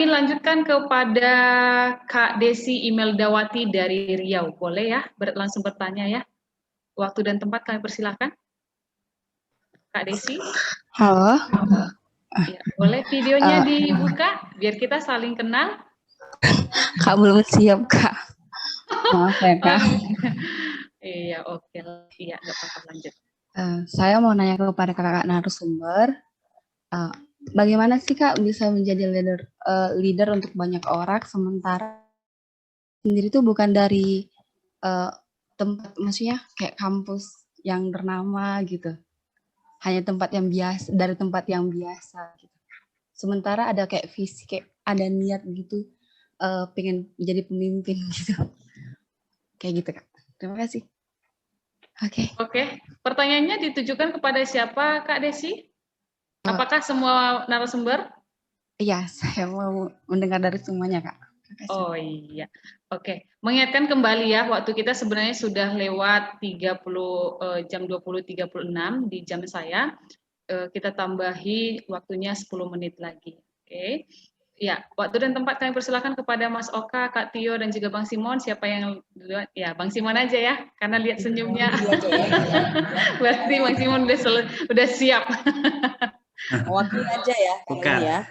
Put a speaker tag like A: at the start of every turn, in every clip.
A: Lanjutkan kepada Kak Desi Imeldawati dari Riau. Boleh ya, langsung bertanya ya. Waktu dan tempat kami persilahkan. Kak Desi.
B: Halo.
A: Ya, boleh videonya dibuka biar kita saling kenal.
B: Kak belum siap, Kak. Maaf ya, Kak.
A: Iya, oke. Iya, nggak apa-apa, lanjut.
B: Saya mau nanya kepada kakak narasumber, bagaimana sih Kak bisa menjadi leader untuk banyak orang sementara sendiri itu bukan dari tempat, maksudnya kayak kampus yang ternama gitu, hanya tempat yang biasa, dari tempat yang biasa gitu. Sementara ada kayak visi, kayak ada niat gitu, pengen jadi pemimpin gitu, kayak gitu Kak. Terima kasih.
A: Oke, pertanyaannya ditujukan kepada siapa, Kak Desi? Apakah semua narasumber?
B: Iya, saya mau mendengar dari semuanya, Kak.
A: Oh iya, oke. Mengingatkan kembali ya, waktu kita sebenarnya sudah lewat jam 20.36 di jam saya. Kita tambahi waktunya 10 menit lagi. Oke. Ya, waktu dan tempat kami persilakan kepada Mas Oka, Kak Tio, dan juga Bang Simon. Siapa yang duluan? Ya, Bang Simon aja ya, karena lihat senyumnya. Berarti Bang Simon udah siap.
C: Mewakili aja ya.
D: Bukan.
C: Ya.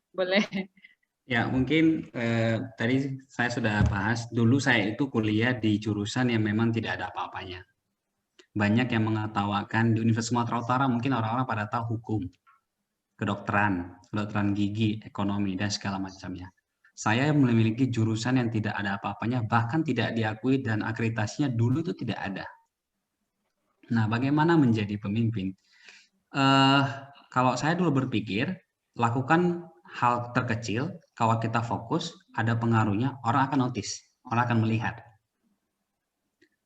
A: Boleh.
D: Ya, mungkin tadi saya sudah bahas, dulu saya itu kuliah di jurusan yang memang tidak ada apa-apanya. Banyak yang mengetawakan di Universitas Sumatera Utara, mungkin orang-orang pada tahu hukum, kedokteran gigi, ekonomi, dan segala macamnya. Saya memiliki jurusan yang tidak ada apa-apanya, bahkan tidak diakui dan akreditasinya dulu itu tidak ada. Nah, bagaimana menjadi pemimpin? Kalau saya dulu berpikir, lakukan hal terkecil, kalau kita fokus, ada pengaruhnya, orang akan notice, orang akan melihat.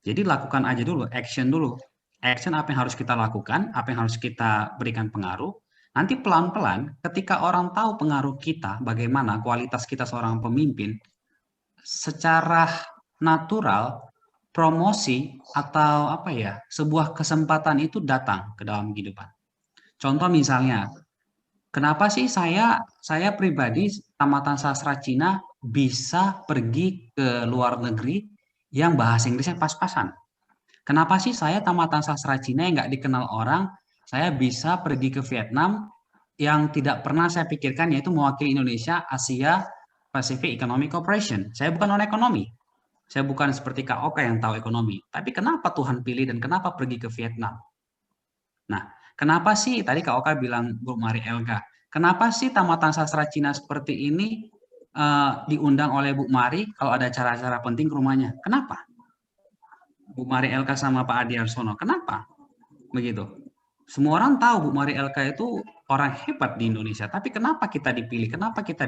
D: Jadi lakukan aja dulu, action dulu. Action apa yang harus kita lakukan, apa yang harus kita berikan pengaruh. Nanti pelan-pelan ketika orang tahu pengaruh kita, bagaimana kualitas kita seorang pemimpin, secara natural promosi atau apa ya, sebuah kesempatan itu datang ke dalam kehidupan. Contoh misalnya, kenapa sih saya pribadi tamatan sastra Cina bisa pergi ke luar negeri yang bahasa Inggrisnya pas-pasan? Kenapa sih saya tamatan sastra Cina yang nggak dikenal orang, saya bisa pergi ke Vietnam yang tidak pernah saya pikirkan, yaitu mewakili Indonesia, Asia Pacific Economic Cooperation. Saya bukan non-ekonomi. Saya bukan seperti Kak Oka yang tahu ekonomi. Tapi kenapa Tuhan pilih dan kenapa pergi ke Vietnam? Nah, kenapa sih, tadi Kak Oka bilang Bu Mari Elga, kenapa sih tamatan sastra Cina seperti ini diundang oleh Bu Mari kalau ada acara-acara penting ke rumahnya? Kenapa? Bu Mari Elka sama Pak Adi Arsono, kenapa? Begitu. Semua orang tahu Bu Mari Elka itu orang hebat di Indonesia, tapi kenapa kita dipilih? Kenapa kita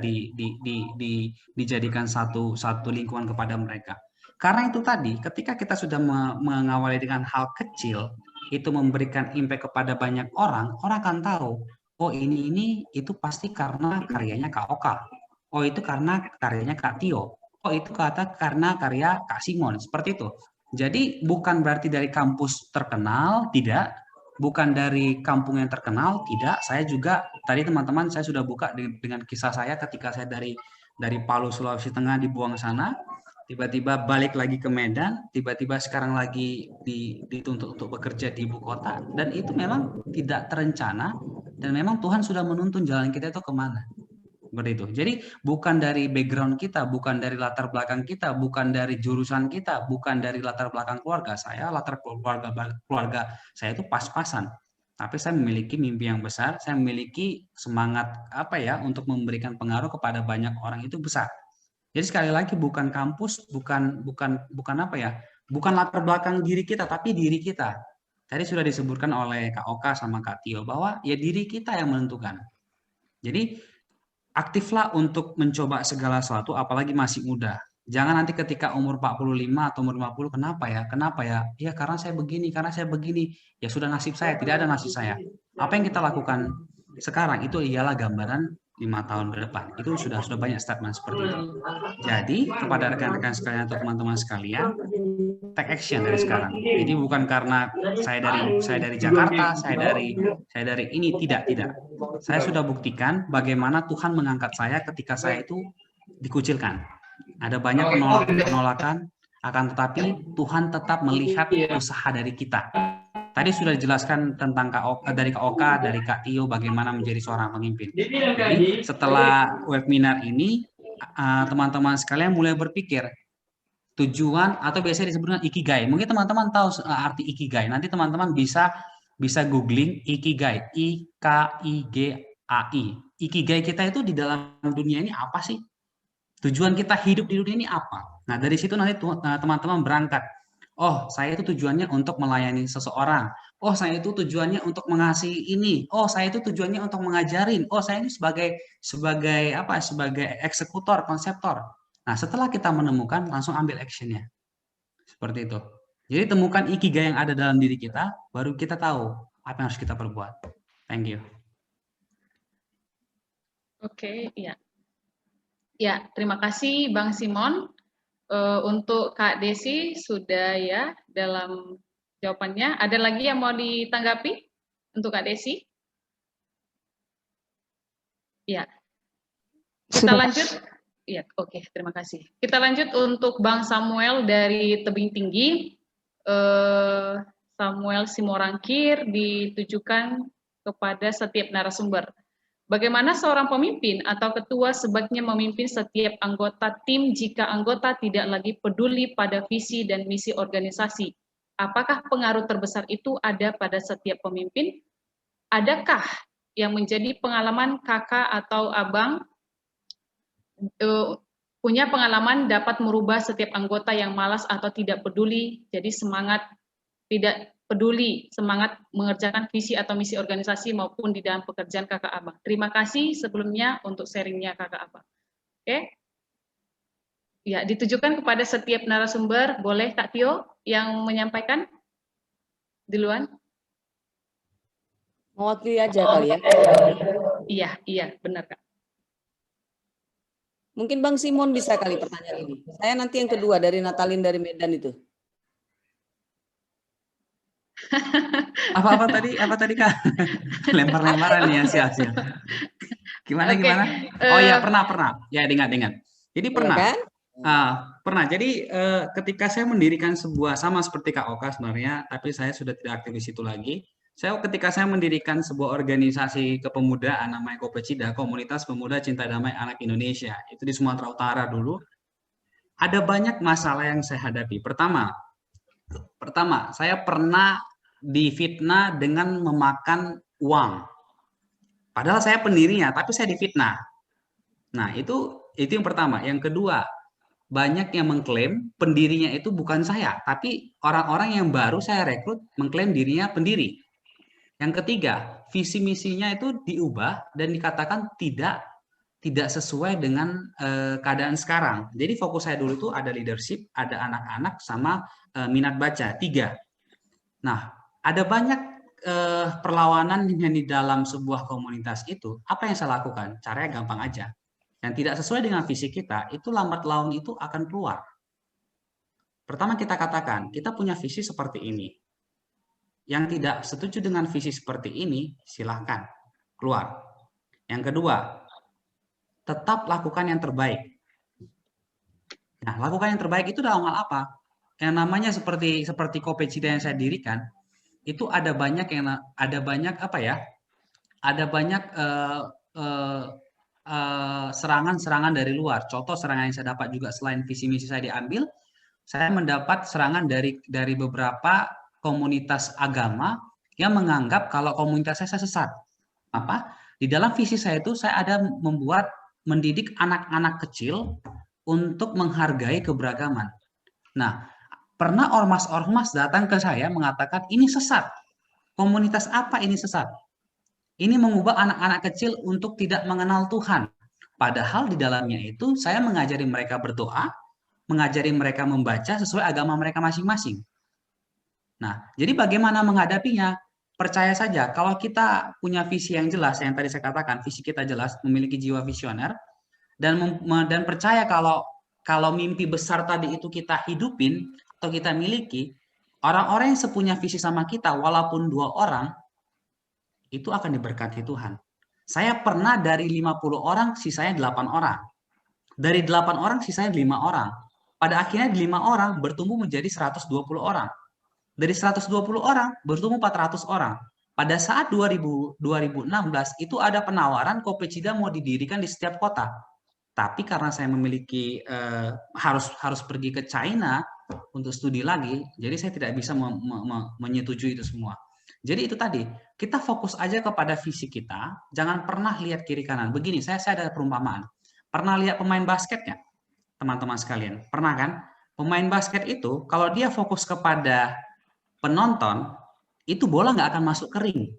D: dijadikan satu lingkungan kepada mereka? Karena itu tadi, ketika kita sudah mengawali dengan hal kecil, itu memberikan impact kepada banyak orang, orang akan tahu, oh ini itu pasti karena karyanya Kak Oka. Oh itu karena karyanya Kak Tio. Oh itu karena karya Kak Simon. Seperti itu. Jadi bukan berarti dari kampus terkenal, tidak. Bukan dari kampung yang terkenal, tidak. Saya juga, tadi teman-teman saya sudah buka dengan kisah saya ketika saya dari Palu, Sulawesi Tengah dibuang ke sana, tiba-tiba balik lagi ke Medan, tiba-tiba sekarang lagi dituntut untuk bekerja di ibu kota, dan itu memang tidak terencana, dan memang Tuhan sudah menuntun jalan kita itu kemana. Seperti itu. Jadi bukan dari background kita, bukan dari latar belakang kita, bukan dari jurusan kita, bukan dari latar belakang keluarga. Saya latar keluarga saya itu pas-pasan. Tapi saya memiliki mimpi yang besar, saya memiliki semangat untuk memberikan pengaruh kepada banyak orang itu besar. Jadi sekali lagi bukan kampus, bukan latar belakang diri kita, tapi diri kita. Tadi sudah disebutkan oleh Kak Oka sama Kak Tio bahwa ya diri kita yang menentukan. Jadi aktiflah untuk mencoba segala sesuatu, apalagi masih muda. Jangan nanti ketika umur 45 atau umur 50, kenapa ya? Ya karena saya begini. Ya sudah nasib saya, tidak ada nasib saya. Apa yang kita lakukan sekarang itu ialah gambaran 5 tahun ke depan. Itu sudah banyak statement seperti itu. Jadi kepada rekan-rekan sekalian atau teman-teman sekalian, take action dari sekarang. Jadi bukan karena saya dari Jakarta, saya dari ini, tidak. Saya sudah buktikan bagaimana Tuhan mengangkat saya ketika saya itu dikucilkan. Ada banyak penolakan, akan tetapi Tuhan tetap melihat usaha dari kita. Tadi sudah dijelaskan tentang dari Kak Oka, dari Kak Tio, bagaimana menjadi seorang pemimpin. Jadi setelah webinar ini, teman-teman sekalian mulai berpikir tujuan atau biasanya disebut dengan ikigai. Mungkin teman-teman tahu arti ikigai. Nanti teman-teman bisa googling ikigai, I-K-I-G-A-I. Ikigai kita itu di dalam dunia ini apa sih? Tujuan kita hidup di dunia ini apa? Nah, dari situ nanti teman-teman berangkat. Oh, saya itu tujuannya untuk melayani seseorang. Oh, saya itu tujuannya untuk mengasihi ini. Oh, saya itu tujuannya untuk mengajarin. Oh, saya ini sebagai eksekutor, konseptor. Nah, setelah kita menemukan, langsung ambil action-nya. Seperti itu. Jadi temukan ikigai yang ada dalam diri kita, baru kita tahu apa yang harus kita perbuat. Thank you.
A: Oke, iya. Ya, terima kasih Bang Simon. Untuk Kak Desi sudah ya dalam jawabannya. Ada lagi yang mau ditanggapi untuk Kak Desi? Ya. Kita lanjut. Ya, oke, terima kasih. Kita lanjut untuk Bang Samuel dari Tebing Tinggi. Samuel Simorangkir ditujukan kepada setiap narasumber. Bagaimana seorang pemimpin atau ketua sebaiknya memimpin setiap anggota tim jika anggota tidak lagi peduli pada visi dan misi organisasi? Apakah pengaruh terbesar itu ada pada setiap pemimpin? Adakah yang menjadi pengalaman kakak atau abang punya pengalaman dapat merubah setiap anggota yang malas atau tidak peduli, jadi tidak peduli, semangat mengerjakan visi atau misi organisasi maupun di dalam pekerjaan kakak abang. Terima kasih sebelumnya untuk sharingnya kakak abang. Oke. Ya, ditujukan kepada setiap narasumber. Boleh Kak Tio yang menyampaikan duluan?
C: Mewakili aja kali ya.
A: Iya, benar Kak.
C: Mungkin Bang Simon bisa kali pertanyaan ini. Saya nanti yang kedua dari Natalin dari Medan itu.
D: Apa tadi Kak? Lempar-lemparan ya, siap. Gimana? Oh ya, pernah. Ya, ingat. Jadi pernah.
C: Ya kan?
D: Pernah. Jadi ketika saya mendirikan sebuah, sama seperti Kak Oka sebenarnya, tapi saya sudah tidak aktif di situ lagi. Ketika saya mendirikan sebuah organisasi kepemudaan namanya Kopecida, Komunitas Pemuda Cinta Damai Anak Indonesia. Itu di Sumatera Utara dulu. Ada banyak masalah yang saya hadapi. Pertama, saya pernah difitnah dengan memakan uang. Padahal saya pendirinya, tapi saya difitnah. Nah, itu yang pertama. Yang kedua, banyak yang mengklaim pendirinya itu bukan saya, tapi orang-orang yang baru saya rekrut mengklaim dirinya pendiri. Yang ketiga, visi misinya itu diubah dan dikatakan tidak sesuai dengan keadaan sekarang. Jadi fokus saya dulu itu ada leadership, ada anak-anak, sama minat baca, 3. Nah, ada banyak perlawanan yang di dalam sebuah komunitas itu. Apa yang saya lakukan? Caranya gampang aja. Yang tidak sesuai dengan visi kita, itu lambat laun itu akan keluar. Pertama kita katakan, kita punya visi seperti ini. Yang tidak setuju dengan visi seperti ini, silahkan keluar. Yang kedua, tetap lakukan yang terbaik. Nah, lakukan yang terbaik itu dalam hal apa? Yang namanya seperti Kopecida yang saya dirikan, itu ada banyak serangan-serangan dari luar. Contoh serangan yang saya dapat juga selain visi misi saya diambil, saya mendapat serangan dari beberapa komunitas agama yang menganggap kalau komunitas saya sesat. Apa? Di dalam visi saya itu saya ada mendidik anak-anak kecil untuk menghargai keberagaman. Nah, pernah ormas-ormas datang ke saya mengatakan ini sesat. Komunitas apa ini sesat? Ini mengubah anak-anak kecil untuk tidak mengenal Tuhan. Padahal di dalamnya itu saya mengajari mereka berdoa, mengajari mereka membaca sesuai agama mereka masing-masing. Nah, jadi bagaimana menghadapinya? percaya saja kalau kita punya visi yang jelas, yang tadi saya katakan, visi kita jelas, memiliki jiwa visioner, dan percaya kalau mimpi besar tadi itu kita hidupin atau kita miliki, orang-orang yang sepunya visi sama kita, walaupun 2 orang, itu akan diberkati Tuhan. Saya pernah dari 50 orang, sisanya 8 orang. Dari 8 orang, sisanya 5 orang. Pada akhirnya 5 orang bertumbuh menjadi 120 orang. Dari 120 orang bertumbuh 400 orang. Pada saat 2016 itu ada penawaran Kopecida mau didirikan di setiap kota. Tapi karena saya memiliki harus pergi ke China untuk studi lagi, jadi saya tidak bisa menyetujui itu semua. Jadi itu tadi, kita fokus aja kepada visi kita, jangan pernah lihat kiri kanan. Begini, saya ada perumpamaan. Pernah lihat pemain basket nggak, teman-teman sekalian? Pernah kan? Pemain basket itu kalau dia fokus kepada penonton, itu bola nggak akan masuk ke ring.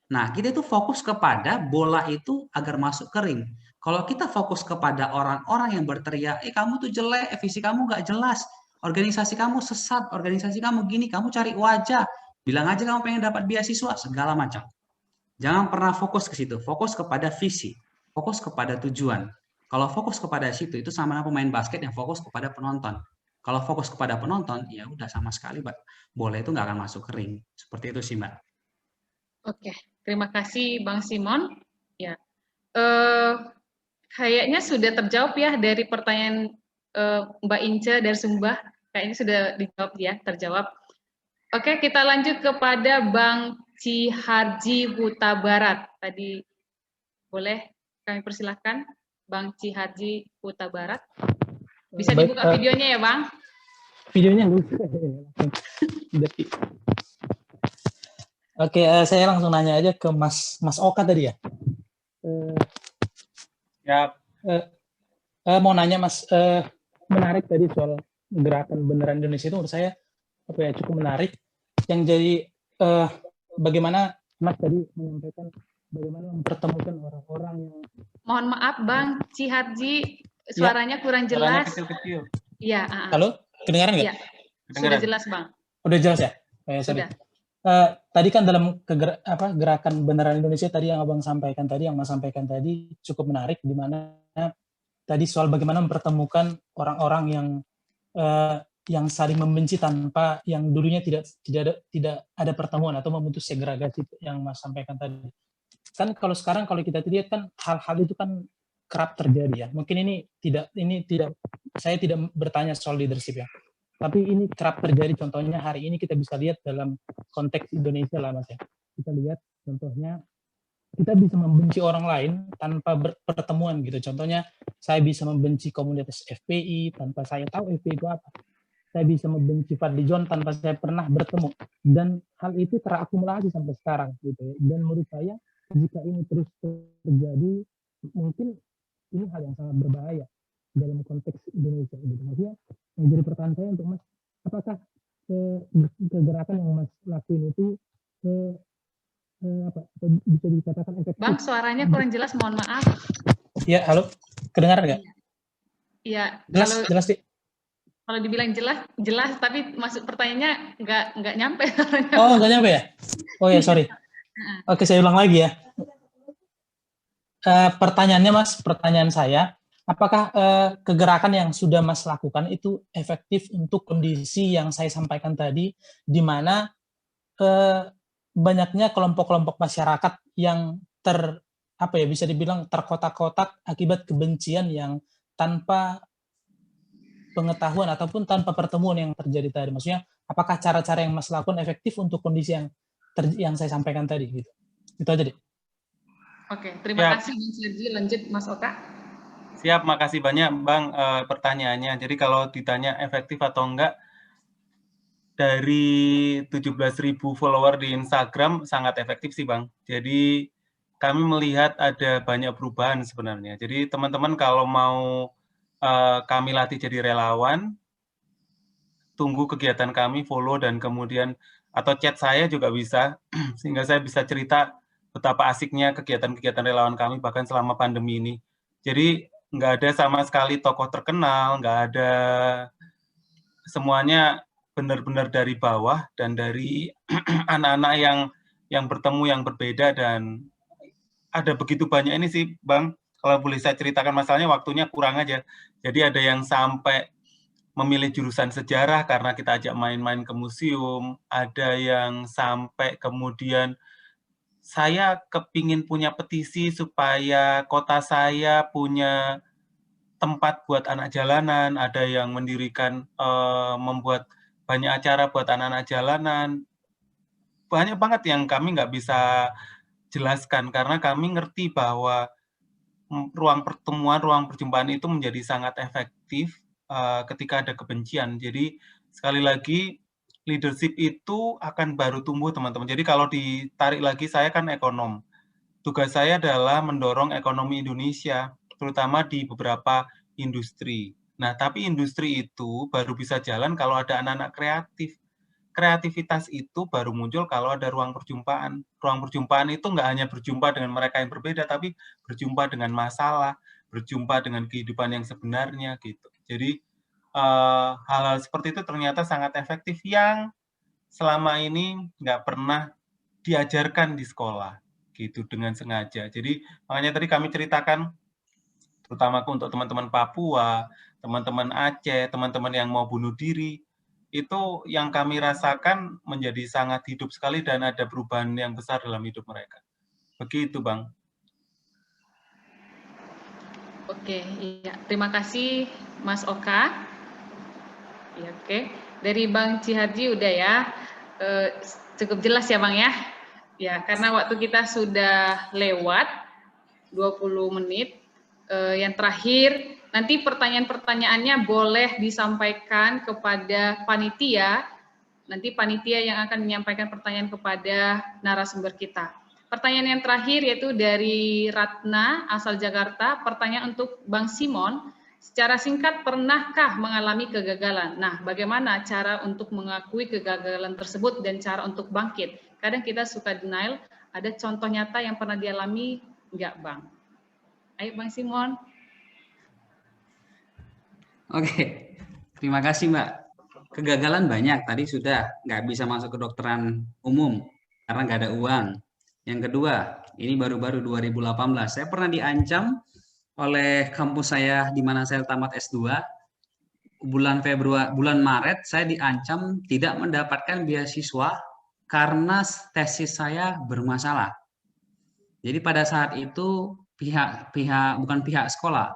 D: Nah, kita itu fokus kepada bola itu agar masuk ke ring. Kalau kita fokus kepada orang-orang yang berteriak, kamu tuh jelek, visi kamu nggak jelas, organisasi kamu sesat, organisasi kamu gini, kamu cari wajah, bilang aja kamu pengen dapat beasiswa, segala macam. Jangan pernah fokus ke situ, fokus kepada visi, fokus kepada tujuan. Kalau fokus kepada situ, itu sama dengan pemain basket yang fokus kepada penonton. Kalau fokus kepada penonton, ya udah sama sekali, bola itu nggak akan masuk ke ring. Seperti itu sih, Mbak.
A: Oke, terima kasih Bang Simon. Ya, kayaknya sudah terjawab ya dari pertanyaan Mbak Ince dari Sumba. Kayaknya sudah dijawab ya, terjawab. Oke, kita lanjut kepada Bang Ciharji Huta Barat. Tadi boleh kami persilahkan Bang Ciharji Huta Barat. Bisa dibuka videonya ya, Bang?
E: Videonya dulu. Oke, saya langsung nanya aja ke Mas Oka tadi ya. Mau nanya Mas, menarik tadi soal gerakan beneran Indonesia itu menurut saya cukup menarik. Yang jadi bagaimana Mas tadi menyampaikan bagaimana mempertemukan orang-orang yang.
A: Mohon maaf Bang Ciharji, suaranya kurang jelas.
E: Suaranya kecil-kecil.
A: Iya.
E: Halo, kedengaran nggak?
A: Ya, sudah jelas Bang.
E: Udah jelas ya? Sudah. Tadi kan dalam gerakan beneran Indonesia tadi yang Abang sampaikan tadi, yang Mas sampaikan tadi cukup menarik, di mana tadi soal bagaimana mempertemukan orang-orang yang saling membenci tanpa yang dulunya tidak ada pertemuan atau memutus segregasi yang Mas sampaikan tadi. Kan kalau sekarang kalau kita lihat kan hal-hal itu kan kerap terjadi ya. Mungkin ini tidak saya tidak bertanya soal leadership ya. Tapi ini kerap terjadi, contohnya hari ini kita bisa lihat dalam konteks Indonesia lah Mas ya. Kita lihat contohnya kita bisa membenci orang lain tanpa pertemuan gitu. Contohnya saya bisa membenci komunitas FPI tanpa saya tahu FPI itu apa. Saya bisa membenci Fadli John tanpa saya pernah bertemu. Dan hal itu terakumulasi sampai sekarang gitu ya. Dan menurut saya jika ini terus terjadi, mungkin ini hal yang sangat berbahaya dalam konteks Indonesia gitu. Maksudnya yang jadi pertanyaan saya untuk Mas, apakah kegerakan yang Mas lakuin itu bisa dikatakan efektif?
A: Bang, suaranya kurang jelas, mohon maaf.
E: Ya, halo, kedengaran nggak?
A: Iya.
E: Jelas sih.
A: Kalau dibilang jelas, tapi masuk pertanyaannya nggak nyampe.
E: Oh, nggak nyampe ya? Oh ya, sorry. Oke, saya ulang lagi ya. Pertanyaannya Mas, pertanyaan saya, apakah kegerakan yang sudah Mas lakukan itu efektif untuk kondisi yang saya sampaikan tadi, di mana banyaknya kelompok-kelompok masyarakat yang bisa dibilang terkotak-kotak akibat kebencian yang tanpa pengetahuan ataupun tanpa pertemuan yang terjadi tadi. Maksudnya, apakah cara-cara yang Mas lakukan efektif untuk kondisi yang saya sampaikan tadi gitu. Itu aja deh.
A: Oke, terima kasih Bang Sergi. Lanjut Mas Oka.
F: Siap, makasih banyak Bang pertanyaannya. Jadi kalau ditanya efektif atau enggak, dari 17.000 follower di Instagram sangat efektif sih Bang. Jadi kami melihat ada banyak perubahan sebenarnya. Jadi teman-teman kalau mau kami latih jadi relawan, tunggu kegiatan kami, follow, dan kemudian atau chat saya juga bisa, sehingga saya bisa cerita betapa asiknya kegiatan-kegiatan relawan kami bahkan selama pandemi ini. Jadi nggak ada sama sekali tokoh terkenal, nggak ada, semuanya benar-benar dari bawah dan dari anak-anak yang bertemu yang berbeda, dan ada begitu banyak ini sih Bang, kalau boleh saya ceritakan masalahnya waktunya kurang aja. Jadi ada yang sampai memilih jurusan sejarah karena kita ajak main-main ke museum, ada yang sampai kemudian saya kepingin punya petisi supaya kota saya punya tempat buat anak jalanan, ada yang mendirikan, membuat banyak acara buat anak-anak jalanan. Banyak banget yang kami nggak bisa jelaskan, karena kami ngerti bahwa ruang pertemuan, ruang perjumpaan itu menjadi sangat efektif ketika ada kebencian. Jadi sekali lagi, leadership itu akan baru tumbuh teman-teman. Jadi kalau ditarik lagi, saya kan ekonom. Tugas saya adalah mendorong ekonomi Indonesia, terutama di beberapa industri. Nah, tapi industri itu baru bisa jalan kalau ada anak-anak kreatif. Kreativitas itu baru muncul kalau ada ruang perjumpaan. Ruang perjumpaan itu nggak hanya berjumpa dengan mereka yang berbeda, tapi berjumpa dengan masalah, berjumpa dengan kehidupan yang sebenarnya gitu. Jadi hal-hal seperti itu ternyata sangat efektif yang selama ini nggak pernah diajarkan di sekolah gitu dengan sengaja. Jadi makanya tadi kami ceritakan, terutama untuk teman-teman Papua, teman-teman Aceh, teman-teman yang mau bunuh diri, itu yang kami rasakan menjadi sangat hidup sekali dan ada perubahan yang besar dalam hidup mereka. Begitu, Bang.
A: Oke, iya. Terima kasih Mas Oka. Ya, oke. Dari Bang Ciharji udah ya. Cukup jelas ya Bang ya. Ya, karena waktu kita sudah lewat 20 menit. Yang terakhir, nanti pertanyaan-pertanyaannya boleh disampaikan kepada panitia. Nanti panitia yang akan menyampaikan pertanyaan kepada narasumber kita. Pertanyaan yang terakhir yaitu dari Ratna, asal Jakarta. Pertanyaan untuk Bang Simon. Secara singkat, pernahkah mengalami kegagalan? Nah, bagaimana cara untuk mengakui kegagalan tersebut dan cara untuk bangkit? Kadang kita suka denial, ada contoh nyata yang pernah dialami, enggak Bang? Ayo Bang Simon.
D: Oke, terima kasih Mbak. Kegagalan banyak, tadi sudah nggak bisa masuk ke kedokteran umum karena nggak ada uang. Yang kedua, ini baru-baru 2018, saya pernah diancam oleh kampus saya di mana saya tamat S2. Bulan Maret saya diancam tidak mendapatkan beasiswa karena tesis saya bermasalah. Jadi pada saat itu bukan pihak sekolah,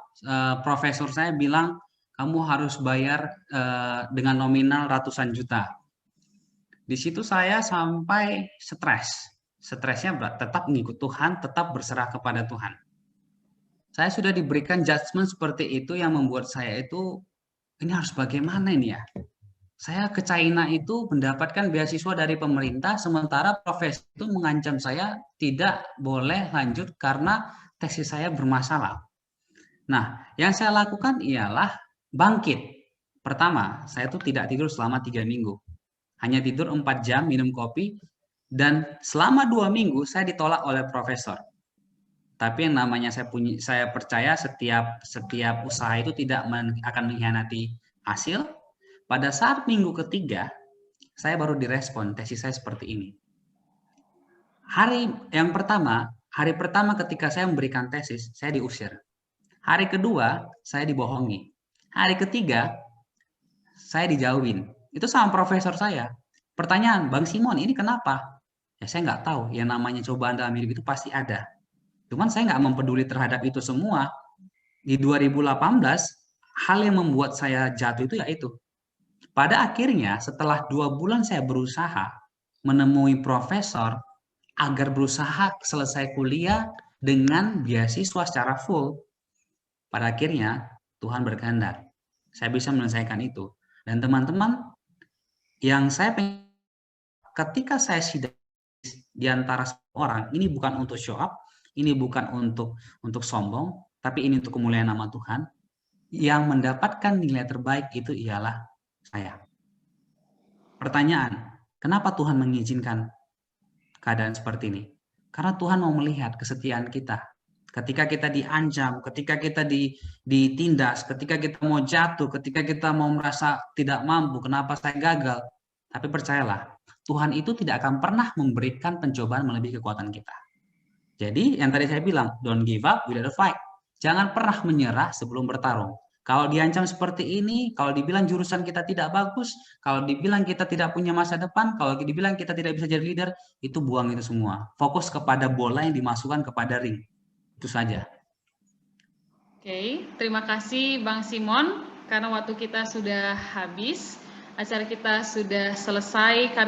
D: profesor saya bilang kamu harus bayar dengan nominal ratusan juta. Di situ saya sampai stres. Stresnya tetap mengikut Tuhan, tetap berserah kepada Tuhan. Saya sudah diberikan judgement seperti itu yang membuat saya itu, ini harus bagaimana ini ya? Saya ke China itu mendapatkan beasiswa dari pemerintah, sementara profesor itu mengancam saya tidak boleh lanjut karena tesis saya bermasalah. Nah, yang saya lakukan ialah bangkit. Pertama, saya itu tidak tidur selama 3 minggu. Hanya tidur 4 jam, minum kopi, dan selama 2 minggu saya ditolak oleh profesor. Tapi yang namanya saya percaya setiap usaha itu tidak akan mengkhianati hasil. Pada saat minggu ketiga, saya baru direspon tesis saya seperti ini. Hari pertama ketika saya memberikan tesis, saya diusir. Hari kedua, saya dibohongi. Hari ketiga, saya dijauhin. Itu sama profesor saya. Pertanyaan, Bang Simon, ini kenapa? Ya saya nggak tahu, yang namanya cobaan dalam hidup itu pasti ada. Cuman saya nggak mempeduli terhadap itu semua. Di 2018, hal yang membuat saya jatuh itu yaitu, pada akhirnya setelah 2 bulan saya berusaha menemui profesor agar berusaha selesai kuliah dengan beasiswa secara full. Pada akhirnya Tuhan berkehendak. Saya bisa menyelesaikan itu. Dan teman-teman, yang saya pengen, ketika saya sidang di antara orang, ini bukan untuk show up, ini bukan untuk sombong, tapi ini untuk kemuliaan nama Tuhan. Yang mendapatkan nilai terbaik itu ialah saya. Pertanyaan, kenapa Tuhan mengizinkan keadaan seperti ini? Karena Tuhan mau melihat kesetiaan kita. ketika kita diancam, ketika kita ditindas, ketika kita mau jatuh, ketika kita mau merasa tidak mampu, kenapa saya gagal? Tapi percayalah, Tuhan itu tidak akan pernah memberikan pencobaan melebihi kekuatan kita. Jadi yang tadi saya bilang, don't give up without a fight. Jangan pernah menyerah sebelum bertarung. Kalau diancam seperti ini, kalau dibilang jurusan kita tidak bagus, kalau dibilang kita tidak punya masa depan, kalau dibilang kita tidak bisa jadi leader, itu buang itu semua. Fokus kepada bola yang dimasukkan kepada ring. Itu saja.
A: Oke, terima kasih Bang Simon. Karena waktu kita sudah habis, acara kita sudah selesai. Kami